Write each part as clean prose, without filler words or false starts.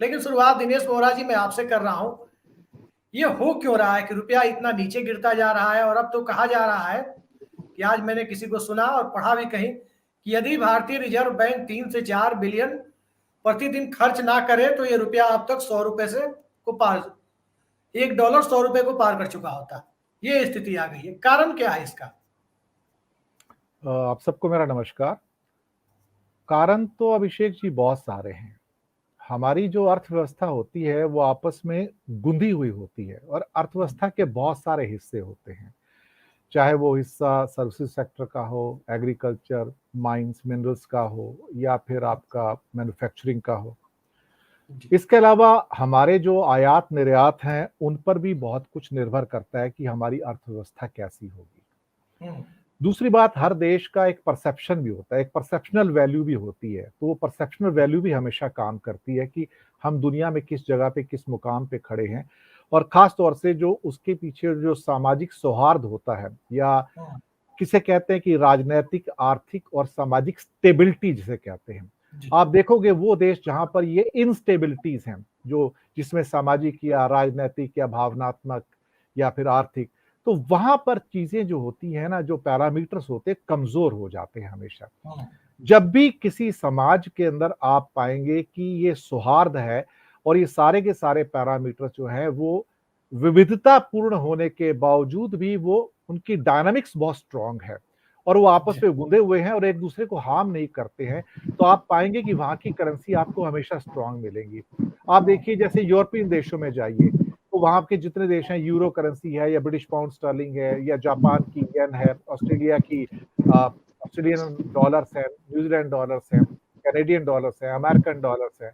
लेकिन शुरुआत दिनेश बोहरा जी मैं आपसे कर रहा हूं, ये हो क्यों रहा है कि रुपया इतना नीचे गिरता जा रहा है? और अब तो कहा जा रहा है कि आज मैंने किसी को सुना और पढ़ा भी कहीं कि यदि भारतीय रिजर्व बैंक 3 से 4 बिलियन प्रतिदिन खर्च ना करे तो ये रुपया अब तक 100 रुपए से को पार, $1 100 को पार कर चुका होता। ये स्थिति आ गई है, कारण क्या है इसका? आप सबको मेरा नमस्कार। कारण तो अभिषेक जी बहुत सारे हैं। हमारी जो अर्थव्यवस्था होती है वो आपस में गुंदी हुई होती है और अर्थव्यवस्था के बहुत सारे हिस्से होते हैं, चाहे वो हिस्सा सर्विसेज सेक्टर का हो, एग्रीकल्चर, माइंस, मिनरल्स का हो या फिर आपका मैन्युफैक्चरिंग का हो। इसके अलावा हमारे जो आयात निर्यात हैं उन पर भी बहुत कुछ निर्भर करता है कि हमारी अर्थव्यवस्था कैसी होगी। दूसरी बात, हर देश का एक परसेप्शन भी होता है, एक परसेप्शनल वैल्यू भी होती है, तो वो परसेप्शनल वैल्यू भी हमेशा काम करती है कि हम दुनिया में किस जगह पे, किस मुकाम पे खड़े हैं। और खास तौर से जो उसके पीछे जो सामाजिक सौहार्द होता है या किसे कहते हैं कि राजनैतिक, आर्थिक और सामाजिक स्टेबिलिटी जिसे कहते हैं। आप देखोगे वो देश जहां पर ये इनस्टेबिलिटीज हैं, जो जिसमें सामाजिक या राजनैतिक या भावनात्मक या फिर आर्थिक, तो वहां पर चीजें जो होती है ना, जो पैरामीटर्स होते हैं, कमजोर हो जाते हैं हमेशा। जब भी किसी समाज के अंदर आप पाएंगे कि ये सौहार्द है और ये सारे के सारे पैरामीटर्स जो हैं वो विविधता पूर्ण होने के बावजूद भी वो उनकी डायनामिक्स बहुत स्ट्रांग है और वो आपस में गुंदे हुए हैं और एक दूसरे को हार्म नहीं करते हैं, तो आप पाएंगे कि वहां की करेंसी आपको हमेशा स्ट्रांग मिलेंगी। आप देखिए जैसे यूरोपियन देशों में जाइए तो वहां के जितने देश हैं, यूरो करेंसी है या ब्रिटिश पाउंड स्टर्लिंग है या जापान की येन है, ऑस्ट्रेलिया की ऑस्ट्रेलियन डॉलर्स है, न्यूजीलैंड डॉलर्स है, कैनेडियन डॉलर्स है, अमेरिकन डॉलर्स है।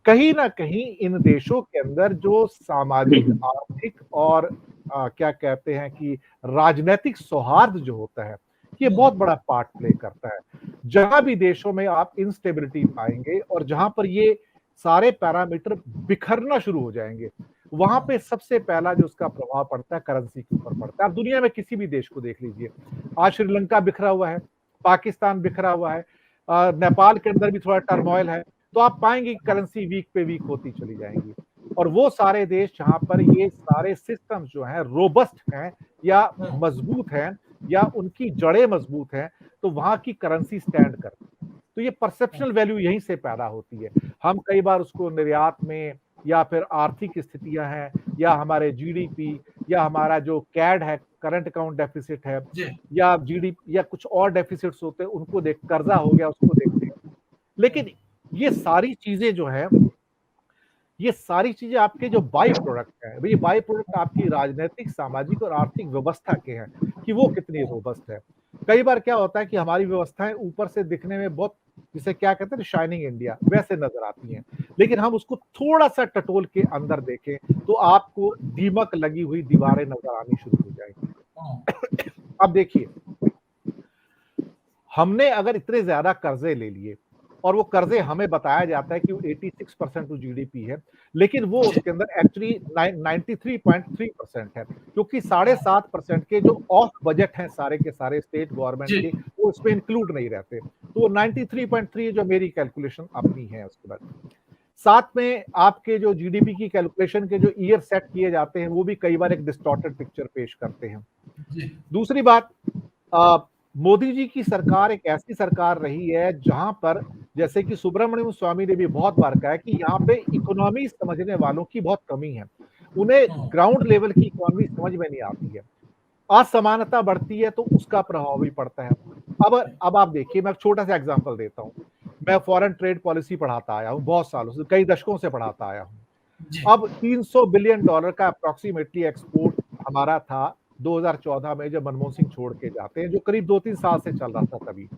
कहीं ना कहीं इन देशों के अंदर जो सामाजिक, आर्थिक और क्या कहते हैं कि राजनीतिक सौहार्द जो होता है, ये बहुत बड़ा पार्ट प्ले करता है। जहां भी देशों में आप इंस्टेबिलिटी पाएंगे और जहां पर ये सारे पैरामीटर बिखरना शुरू हो जाएंगे, वहां पे सबसे पहला जो उसका प्रभाव पड़ता है करेंसी के ऊपर पड़ता है। आप दुनिया में किसी भी देश को देख लीजिए, आज श्रीलंका बिखरा हुआ है, पाकिस्तान बिखरा हुआ है, नेपाल के अंदर भी थोड़ा टर्मोइल है, तो आप पाएंगे कि करेंसी वीक पे वीक होती चली जाएंगी। और वो सारे देश जहां पर ये सारे सिस्टम्स जो हैं रोबस्ट हैं या मजबूत हैं या उनकी जड़ें मजबूत हैं, तो वहां की करेंसी स्टैंड करती है। तो ये परसेप्शनल वैल्यू यहीं से पैदा होती है। हम कई बार उसको निर्यात में या फिर आर्थिक स्थितियां हैं या हमारे जीडीपी या हमारा जो कैड है, करंट अकाउंट डेफिसिट है, या जीडीपी या कुछ और डेफिसिट्स होते हैं, उनको देख, कर्जा हो गया उसको देखते हैं। लेकिन ये सारी चीजें जो है, ये सारी चीजें आपके जो बाई प्रोडक्ट है, ये बाई प्रोडक्ट आपकी राजनीतिक, सामाजिक और आर्थिक व्यवस्था के हैं कि वो कितनी रोबस्ट है। कई बार क्या होता है कि हमारी व्यवस्थाएं ऊपर से दिखने में बहुत, जिसे क्या कहते हैं, शाइनिंग इंडिया वैसे नजर आती हैं, लेकिन हम उसको थोड़ा सा टटोल के अंदर देखें तो आपको दीमक लगी हुई दीवारें नजर आनी शुरू हो जाएंगी। अब देखिए, हमने अगर इतने ज्यादा कर्जे ले लिए और वो कर्जे हमें बताया जाता है कि वो 86% टू जीडीपी है, लेकिन वो उसके अंदर एक्चुअली 93.3% है, क्योंकि 7.5% के जो ऑफ बजट हैं सारे के सारे स्टेट गवर्नमेंट के, वो इसमें इंक्लूड नहीं रहते। तो वो 93.3 जो मेरी कैलकुलेशन अपनी है। उसके बाद साथ में आपके जो जीडीपी की कैलकुलेशन के जो ईयर सेट किए जाते हैं, वो भी कई बार एक डिस्टॉर्टेड पिक्चर पेश करते हैं। दूसरी बात, मोदी जी की सरकार एक ऐसी सरकार रही है जहां पर, जैसे कि सुब्रमण्यम स्वामी ने भी बहुत बार कहा है कि यहाँ पे इकोनॉमी समझने वालों की बहुत कमी है, उन्हें ग्राउंड लेवल की इकोनॉमी समझ में नहीं आती है। असमानता बढ़ती है तो उसका प्रभाव भी पड़ता है। अब आप देखिए, मैं छोटा सा एग्जांपल देता हूँ। मैं फॉरेन ट्रेड पॉलिसी पढ़ाता आया हूँ बहुत सालों से, कई दशकों से पढ़ाता आया हूँ। अब $300 बिलियन का अप्रोक्सीमेटली एक्सपोर्ट हमारा था 2014 में, जब मनमोहन सिंह छोड़ के जाते हैं, जो करीब 2-3 साल से चल रहा था तभी।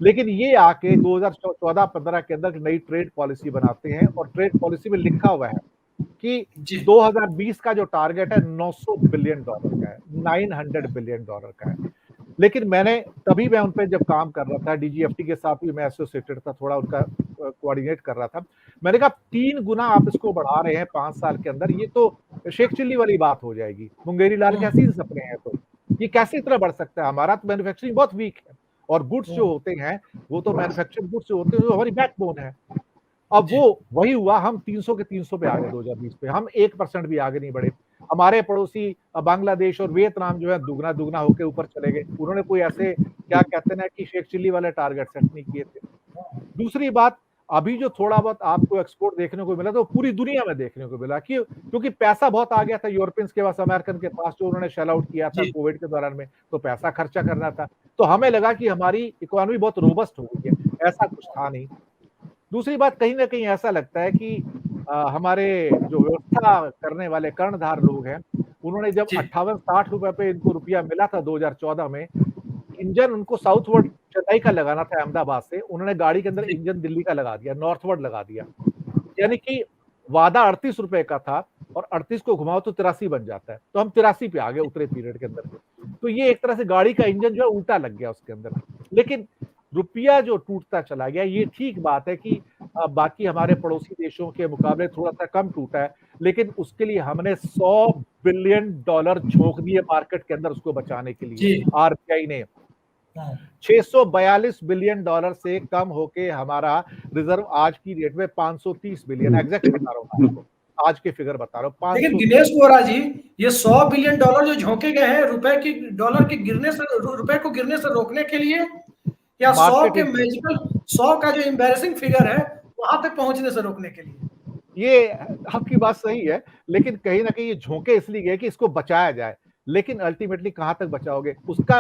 लेकिन ये आके 2014-15 के अंदर नई ट्रेड पॉलिसी बनाते हैं और ट्रेड पॉलिसी में लिखा हुआ है कि 2020 का जो टारगेट है $900 बिलियन का है, $900 बिलियन का है। लेकिन मैं उन पर जब काम कर रहा था, डीजीएफटी के साथ भी मैं एसोसिएटेड था, थोड़ा उनका कोऑर्डिनेट कर रहा था। मैंने कहा 3 गुना आप इसको बढ़ा रहे हैं 5 साल के अंदर, ये तो शेख चिल्ली वाली बात हो जाएगी। मुंगेरी लाल के ऐसे सपने हैं, तो ये कैसे इतना बढ़ सकता है? हमारा तो मैन्युफैक्चरिंग बहुत वीक है और गुड्स जो होते हैं वो तो मैन्युफैक्चरिंग गुड्स जो होते हैं वो हमारी बैकबोन है। अब वो वही हुआ, हम 300 के 300 पे आ गए 2020 पे, हम 1% भी आगे नहीं बढ़े। हमारे पड़ोसी बांग्लादेश और वियतनाम जो है दुगना दुगना होके ऊपर चले गए। उन्होंने कोई ऐसे क्या कहते हैं ना कि शेख चिल्ली वाले टारगेट सेट नहीं किए थे। दूसरी बात, अभी जो थोड़ा बहुत आपको एक्सपोर्ट देखने को मिला तो पूरी दुनिया में देखने को मिला कि क्योंकि पैसा बहुत आ गया था यूरोपियंस के पास, अमेरिकन के पास, जो उन्होंने शेल आउट किया था कोविड के दौरान में, तो पैसा खर्चा करना था। तो हमें लगा कि हमारी इकोनॉमी बहुत रोबस्ट हो गई है, ऐसा कुछ था नहीं। दूसरी बात, कहीं ना कहीं ऐसा लगता है कि हमारे जो व्यवस्था करने वाले कर्णधार लोग हैं, उन्होंने जब 58-60 रुपए पे इनको रुपया मिला था 2014 में, इंजन उनको साउथवर्ड चेन्नई का लगाना था अहमदाबाद से, उन्होंने गाड़ी के अंदर इंजन दिल्ली का लगा दिया, नॉर्थवर्ड लगा दिया। यानी कि वादा 38 रुपए का था और 38 को घुमाओ तो 83 बन जाता है, तो हम 83 पे आ गए उतरे पीरियड के अंदर। तो ये एक तरह से गाड़ी का इंजन जो है उल्टा लग गया उसके अंदर। लेकिन रुपया जो टूटता चला गया, ये ठीक बात है कि बाकी हमारे पड़ोसी देशों के मुकाबले थोड़ा सा कम टूटा है, लेकिन उसके लिए हमने $100 बिलियन झोंक दिए मार्केट के अंदर उसको बचाने के लिए। आरबीआई ने 642 बिलियन डॉलर से कम होके हमारा रिजर्व आज की डेट में 530 बिलियन, एग्जैक्ट बता रहा हूँ आपको, आज के फिगर बता रहा हूँ। लेकिन दिनेश बोरा जी, ये $100 बिलियन जो झोंके गए हैं रुपए की डॉलर के गिरने से, रुपए को गिरने से रोकने के लिए, या 100 के मैजिकल 100 का जो एम्बैरेसिंग फिगर है वहां तक पहुंचने से रोकने के लिए? ये आपकी बात सही है, लेकिन कहीं ना कहीं ये झोंके इसलिए गए कि इसको बचाया जाए, लेकिन अल्टीमेटली कहां तक बचाओगे? उसका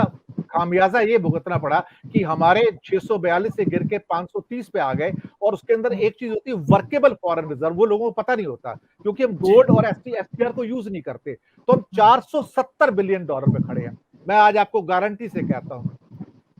खामियाजा ये भुगतना पड़ा कि हमारे 642 से गिर के 530 पे आ गए। और उसके अंदर एक चीज होती है वर्केबल फॉरेन रिजर्व, वो लोगों को पता नहीं होता क्योंकि हम गोल्ड और एसटीआर को यूज नहीं करते। तो हम 470 बिलियन डॉलर पे खड़े हैं। मैं आज आपको गारंटी से कहता हूं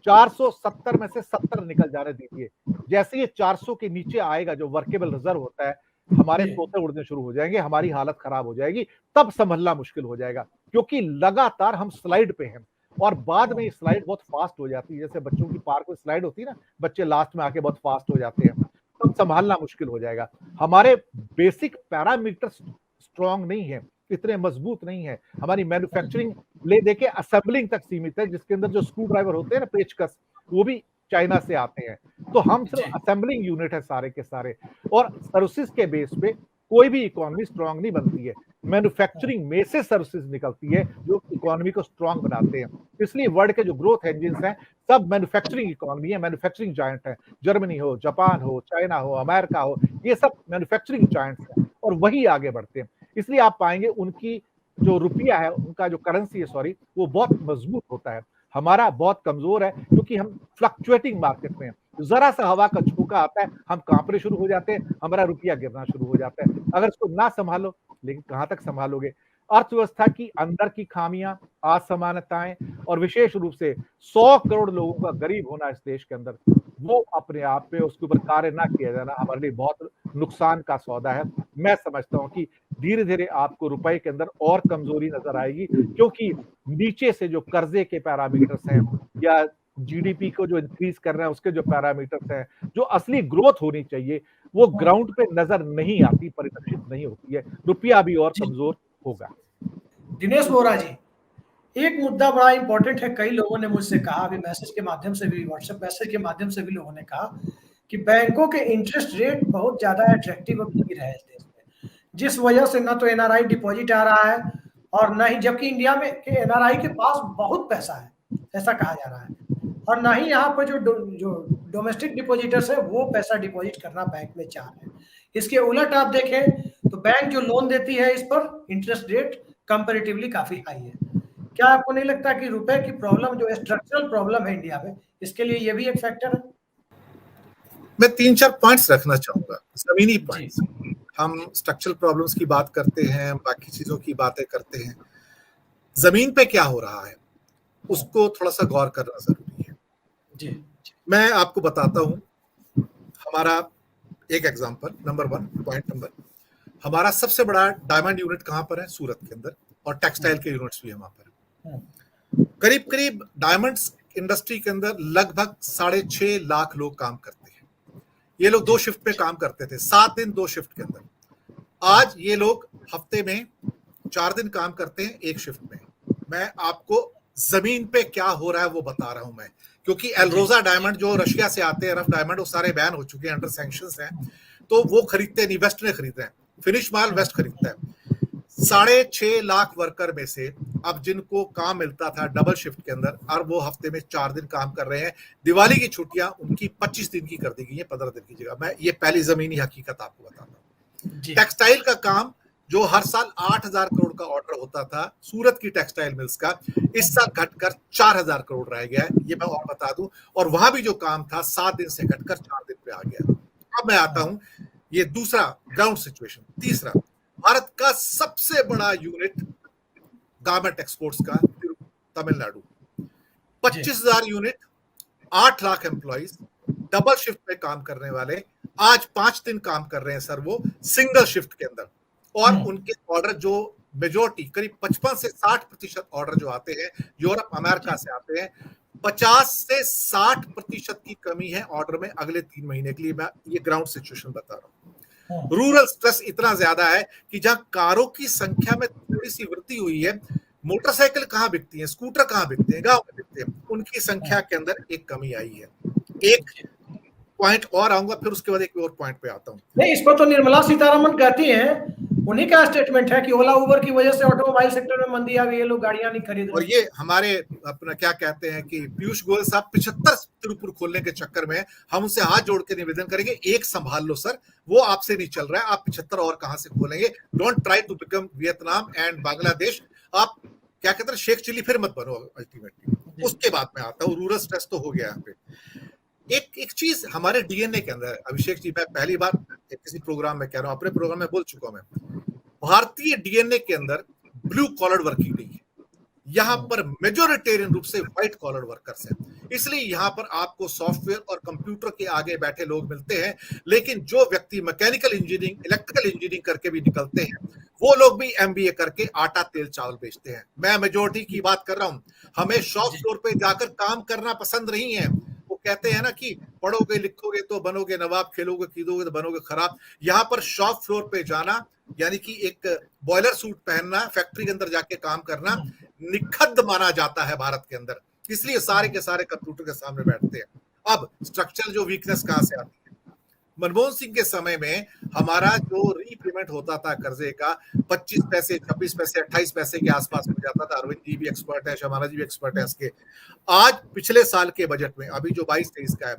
470 में से 70 निकल जाने दीजिए। जैसे ये 400 के नीचे आएगा जो वर्केबल रिजर्व होता है, हमारे तोते उड़ने शुरू हो जाएंगे, हमारी हालत खराब हो जाएगी, तब संभलना मुश्किल हो जाएगा। क्योंकि लगातार हम स्लाइड पे हैं और बाद में ये स्लाइड बहुत फास्ट हो जाती है। जैसे बच्चों की पार्क में स्लाइड होती है ना, बच्चे लास्ट में आके बहुत फास्ट हो जाते हैं, तब संभालना मुश्किल हो जाएगा। हमारे बेसिक पैरामीटर स्ट्रांग नहीं है, इतने मजबूत नहीं है। हमारी मैन्युफैक्चरिंग ले देके असेंबलिंग तक सीमित है, जिसके अंदर जो स्क्रू ड्राइवर होते हैं ना, पेचकस, वो भी चाइना से आते हैं। तो हम सिर्फ असेंबलिंग यूनिट है सारे के सारे। और सर्विसेज के बेस पे कोई भी इकोनॉमी स्ट्रांग नहीं बनती है, मैन्युफैक्चरिंग में से सर्विसेज निकलती है जो इकोनॉमी को स्ट्रांग बनाते हैं। इसलिए वर्ल्ड के जो ग्रोथ इंजिन्स हैं सब मैन्युफैक्चरिंग इकोनॉमी है, मैन्युफैक्चरिंग जायंट है। जर्मनी हो, जापान हो, चाइना हो, अमेरिका हो, ये सब मैन्युफैक्चरिंग जायंट्स हैं और वही आगे बढ़ते हैं। इसलिए आप पाएंगे उनकी जो रुपया है, उनका जो करेंसी है सॉरी, वो बहुत मजबूत होता है। हमारा बहुत कमजोर है क्योंकि हम फ्लक्चुएटिंग मार्केट में हैं। जरा सा हवा का झोंका आता है, हम कांपने शुरू हो जाते हैं, हमारा रुपया गिरना शुरू हो जाता है। अगर इसको ना संभालो, लेकिन कहां तक संभालोगे? अर्थव्यवस्था की अंदर की खामियां, असमानताएं और विशेष रूप से 100 करोड़ लोगों का गरीब होना इस देश के अंदर, वो अपने आप पे उसके ऊपर कार्य ना किया जाना हमारे लिए बहुत नुकसान का सौदा है। मैं समझता हूं कि धीरे धीरे आपको रुपए के अंदर और कमजोरी नजर आएगी, क्योंकि नीचे से जो कर्जे के पैरामीटर्स हैं या जीडीपी को जो इंक्रीज कर रहा है उसके जो पैरामीटर्स हैं, जो असली ग्रोथ होनी चाहिए, वो ग्राउंड पे नजर नहीं आती, परिलक्षित नहीं होती है। रुपया भी और कमजोर होगा। दिनेश बोरा जी, एक मुद्दा बड़ा इंपॉर्टेंट है। कई लोगों ने मुझसे कहा, अभी मैसेज के माध्यम से भी, व्हाट्सएप मैसेज के माध्यम से भी लोगों ने कहा कि बैंकों के इंटरेस्ट रेट बहुत ज्यादा अट्रैक्टिव अब नहीं रहे इस देश में, जिस वजह से ना तो एनआरआई डिपॉजिट आ रहा है और ना ही, जबकि इंडिया में के एनआरआई के पास बहुत पैसा है ऐसा कहा जा रहा है, और ना ही यहाँ पर जो डोमेस्टिक डिपॉजिटर्स है वो पैसा डिपॉजिट करना बैंक में चाह रहे हैं। इसके उलट आप देखें तो बैंक जो लोन देती है इस पर इंटरेस्ट रेट कंपैरेटिवली काफी हाई है। क्या आपको नहीं लगता कि रुपए की प्रॉब्लम जो स्ट्रक्चरल प्रॉब्लम है इंडिया में, इसके लिए ये भी एक फैक्टर है? मैं 3-4 पॉइंट्स रखना चाहूंगा, जमीनी पॉइंट्स। हम स्ट्रक्चरल प्रॉब्लम्स की बात करते हैं, बाकी चीजों की बातें करते हैं, जमीन पे क्या हो रहा है उसको थोड़ा सा गौर करना जरूरी है। जी, मैं आपको बताता हूं हमारा एक एग्जांपल। नंबर 1 पॉइंट नंबर, हमारा सबसे बड़ा डायमंड यूनिट कहां पर है? सूरत के अंदर, और टेक्सटाइल के यूनिट्स भी वहां पर। करीब करीब डायमंड्स इंडस्ट्री के अंदर लगभग 6.5 लाख लोग काम करते हैं। ये लोग 2 शिफ्ट पे काम करते थे, 7 दिन 2 शिफ्ट के अंदर। आज ये लोग हफ्ते में 4 दिन काम करते हैं 1 शिफ्ट में। मैं आपको जमीन पे क्या हो रहा है वो बता रहा हूं मैं, क्योंकि एल्रोजा डायमंड जो रशिया से आते हैं, रफ डायमंड, वो सारे बैन हो चुके हैं, अंडर सैंक्शंस हैं। तो वो खरीदते नहीं, वेस्ट ने खरीदना है, फिनिश माल वेस्ट खरीदता है। 6.5 लाख वर्कर में से अब जिनको काम मिलता था डबल शिफ्ट के अंदर, और वो हफ्ते में 4 दिन काम कर रहे हैं। दिवाली की छुट्टियां उनकी 25 दिन की कर दी गई है, 15 दिन की जगह। मैं ये पहली जमीनी हकीकत आपको बताता हूँ। टेक्सटाइल का काम जो हर साल 8,000 करोड़ का ऑर्डर होता था सूरत की टेक्सटाइल मिल्स का, इस साल घटकर 4,000 करोड़ रह गया है, ये मैं और बता दूं। और वहां भी जो काम था 7 दिन से घटकर 4 दिन पे आ गया। अब मैं आता हूं, ये दूसरा ग्राउंड सिचुएशन। तीसरा, भारत का सबसे बड़ा यूनिट गारमेंट एक्सपोर्ट्स का Tamil Nadu, 25,000 unit, 8 lakh employees, double shift पे काम करने वाले, आज 5 दिन काम कर रहे हैं सर, वो सिंगल शिफ्ट के अंदर। और उनके ऑर्डर जो मेजोरिटी करीब 55 से 60% ऑर्डर जो आते हैं यूरोप अमेरिका से आते हैं, 50 से 60% की कमी है ऑर्डर में अगले 3 महीने के लिए। मैं ये ग्राउंड सिचुएशन बता रहा हूँ। रूरल स्ट्रेस इतना ज्यादा है कि जहां कारों की संख्या में थोड़ी सी वृद्धि हुई है, मोटरसाइकिल कहाँ बिकती है, स्कूटर कहाँ बिकते हैं, गांव में बिकते हैं, उनकी संख्या के अंदर एक कमी आई है। एक पॉइंट और आऊंगा, फिर उसके बाद एक और पॉइंट पे आता हूँ। नहीं, इस पर तो निर्मला सीतारमण कहती हैं, उन्हीं का स्टेटमेंट है कि ओला उबर की वजह से ऑटोमोबाइल सेक्टर में मंदी आ गई, ये लोग गाड़ियां नहीं खरीद रहे। और ये हमारे अपना क्या कहते हैं कि पीयूष गोयल साहब 75 तिरुपुर खोलने के चक्कर में, हम उनसे हाथ जोड़ के निवेदन करेंगे, एक संभाल लो सर, वो आपसे नहीं चल रहा है, आप 75 और कहां से खोलेंगे। Don't try to become Vietnam and Bangladesh. आप क्या कहते हैं, शेख चिली फिर मत बनो अल्टीमेटली। उसके बाद में आता हूँ, रूरल स्ट्रेस तो हो गया यहाँ पे। एक चीज हमारे डीएनए के अंदर है, अभिषेक जी, मैं पहली बार किसी प्रोग्राम में कह रहा हूं, अपने प्रोग्राम में बोल चुका हूं मैं, भारतीय डीएनए के अंदर ब्लू कॉलर वर्किंग नहीं है। यहाँ पर मेजोरिटेरियन रूप से व्हाइट कॉलर वर्कर्स हैं, इसलिए यहाँ पर आपको सॉफ्टवेयर और कंप्यूटर के आगे बैठे लोग मिलते हैं। लेकिन जो व्यक्ति मैकेनिकल इंजीनियरिंग, इलेक्ट्रिकल इंजीनियरिंग करके भी निकलते हैं, वो लोग भी एमबीए करके आटा तेल चावल बेचते हैं। मैं मेजोरिटी की बात कर रहा हूँ। हमें शॉप फ्लोर पे जाकर काम करना पसंद नहीं है। वो कहते हैं ना कि पढ़ोगे लिखोगे तो बनोगे नवाब, खेलोगे कूदोगे तो बनोगे खराब। यहाँ पर शॉप फ्लोर पे जाना, यानी कि एक बॉयलर सूट पहनना, फैक्ट्री के अंदर जाके काम करना निखद्द माना जाता है भारत के अंदर, इसलिए सारे के सारे कंप्यूटर के सामने बैठते हैं। अब स्ट्रक्चरल जो वीकनेस कहां से आती है, मनमोहन सिंह के समय में हमारा जो रीपेमेंट होता था कर्जे का, 25 पैसे, 26 पैसे, 28 पैसे के आसपास हो जाता था। अरविंद जी भी एक्सपर्ट है, शमाना जी भी एक्सपर्ट है इसके। आज पिछले साल के बजट में, अभी जो 22-23 का है,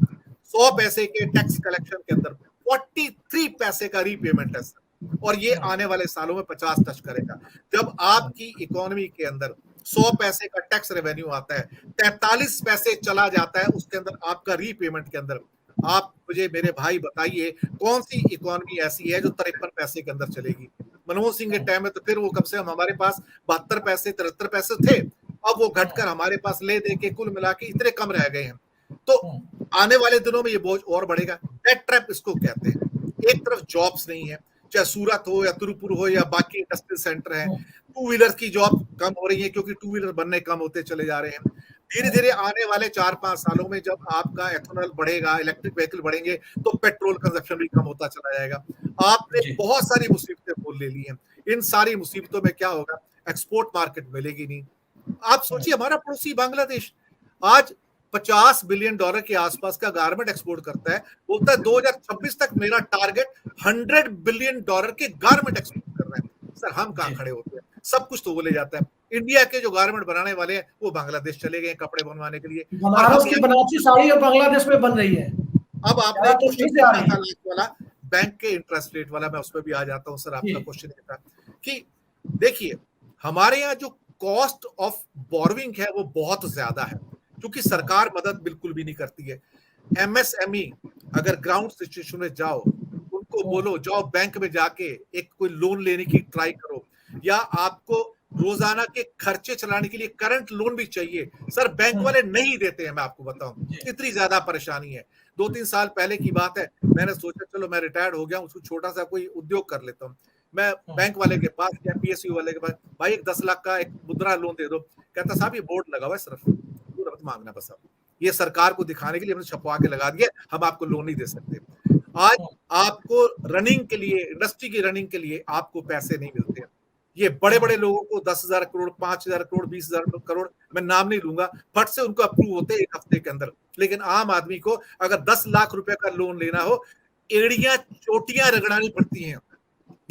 100 पैसे के टैक्स कलेक्शन के अंदर 43 पैसे का रीपेमेंट है सर, और ये आने वाले सालों में 50 टच करेगा। जब आपकी इकोनॉमी के अंदर 100 पैसे का टैक्स रेवेन्यू आता है, 43 पैसे चला जाता है उसके अंदर आपका रीपेमेंट के अंदर, आप मुझे मेरे भाई बताइए कौन सी इकोनॉमी ऐसी है जो 53 पैसे के अंदर चलेगी। मनमोहन सिंह के टाइम में तो फिर वो कम से कम हमारे पास 72 पैसे 73 पैसे थे, अब वो घटकर हमारे पास ले दे के कुल मिला के इतने कम रह गए हैं। तो आने वाले दिनों में ये बोझ और बढ़ेगा। डेट ट्रैप इसको कहते हैं। एक तरफ जॉब्स नहीं है, चाहे सूरत हो या तिरुपुर हो या बाकी इंडस्ट्रियल सेंटर है, टू व्हीलर की जॉब कम हो रही है क्योंकि टू व्हीलर बनने कम होते चले जा रहे हैं। धीरे धीरे आने वाले 4-5 सालों में जब आपका एथेनॉल बढ़ेगा, इलेक्ट्रिक व्हीकल बढ़ेंगे, तो पेट्रोल कंजप्शन भी कम होता चला जाएगा। आपने बहुत सारी मुसीबतें बोल ले ली हैं, इन सारी मुसीबतों में क्या होगा, एक्सपोर्ट मार्केट मिलेगी नहीं। आप सोचिए, हमारा पड़ोसी बांग्लादेश आज $50 बिलियन के आसपास का गारमेंट एक्सपोर्ट करता है, बोलता है 2026 तक मेरा टारगेट $100 बिलियन के गारमेंट एक्सपोर्ट करना है। सर हम कहाँ खड़े होते हैं, सब कुछ तो वो ले जाता है। इंडिया के जो गारमेंट बनाने वाले हैं वो बांग्लादेश चले गए कपड़े बनवाने के लिए। बनारस की बनारसी साड़ी अब बांग्लादेश में बन रही है। अब आपने क्वेश्चन वाला बैंक के इंटरेस्ट रेट वाला, मैं उस पर भी आ जाता हूँ सर। आपका क्वेश्चन ये था कि देखिए हमारे यहाँ जो कॉस्ट ऑफ बोरोइंग है वो बहुत ज्यादा है, क्योंकि सरकार मदद बिल्कुल भी नहीं करती है। एमएसएमई अगर ग्राउंड सिचुएशन में जाओ, उनको बोलो जाओ बैंक में जाके एक कोई लोन लेने की ट्राई करो, या आपको रोजाना के खर्चे चलाने के लिए करंट लोन भी चाहिए, सर बैंक वाले नहीं देते हैं। मैं आपको बताऊं, इतनी ज्यादा परेशानी है। 2-3 साल पहले की बात है, मैंने सोचा चलो मैं रिटायर्ड हो गया हूँ, उसको छोटा सा कोई उद्योग कर लेता हूँ। मैं बैंक वाले के पास या पीएसयू वाले के पास, भाई एक 10 लाख का एक मुद्रा लोन दे दो। कहता साहब ये बोर्ड लगा हुआ है, सिर्फ मत मांगना, बस अब ये सरकार को दिखाने के लिए हमने छपवा के लगा दिया, हम आपको लोन नहीं दे सकते। आज आपको रनिंग के लिए, इंडस्ट्री की रनिंग के लिए आपको पैसे नहीं मिलते हैं। ये बड़े बड़े लोगों को 10,000 करोड़, 5,000 करोड़, 20,000 करोड़, मैं नाम नहीं लूंगा, फट से उनको अप्रूव होते हैं 1 हफ्ते के अंदर। लेकिन आम आदमी को अगर 10 लाख रुपए का लोन लेना हो, एड़ियां चोटियां रगड़ानी पड़ती हैं,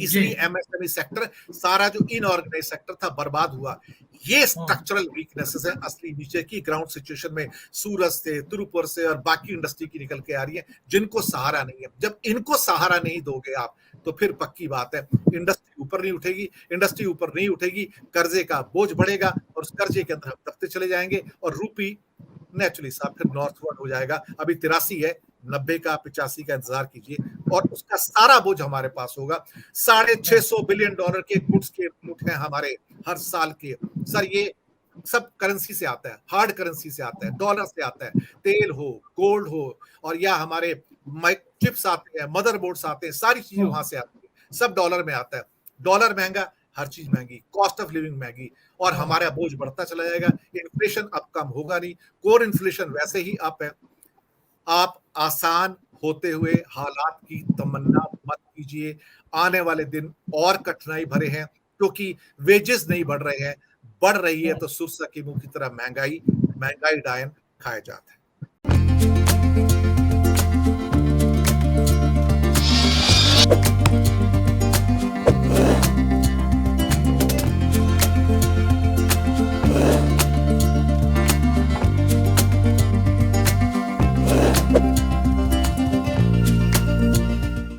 इसलिए एमएसएमई सेक्टर सारा जो इनऑर्गेनाइज सेक्टर था बर्बाद हुआ। ये स्ट्रक्चरल वीकनेसेस है असली नीचे की ग्राउंड सिचुएशन में सूरत से, तिरुपुर से और बाकी इंडस्ट्री की निकल के आ रही है, जिनको सहारा नहीं है। जब इनको सहारा नहीं दोगे आप तो फिर पक्की बात है इंडस्ट्री ऊपर नहीं उठेगी। इंडस्ट्री ऊपर नहीं उठेगी, कर्जे का बोझ बढ़ेगा और उस कर्जे के अंदर हम दबते चले जाएंगे और रूपी नेचुरली साहब फिर नॉर्थवर्ड हो जाएगा। अभी 83 है, 90 का 85 का इंतजार कीजिए और उसका सारा बोझ हमारे पास होगा। $650 बिलियन के गुड्स के इनपुट हैं हमारे हर साल के। सर ये सब करेंसी से आता है, हार्ड करेंसी से आता है, डॉलर से आता है, तेल हो, गोल्ड हो, और या हमारे चिप्स आते हैं, मदरबोर्ड्स आते हैं, सारी चीजें वहां से आती है, सब डॉलर में आता है। डॉलर महंगा, हर चीज महंगी, कॉस्ट ऑफ लिविंग महंगी, और हमारा बोझ बढ़ता चला जाएगा। इन्फ्लेशन अब कम होगा नहीं, कोर इन्फ्लेशन वैसे ही अप है। आप आसान होते हुए हालात की तमन्ना मत कीजिए। आने वाले दिन और कठिनाई भरे हैं, क्योंकि वेजेस नहीं बढ़ रहे हैं, बढ़ रही है तो सुरसा के मुंह की तरह महंगाई डायन खाया जाता है।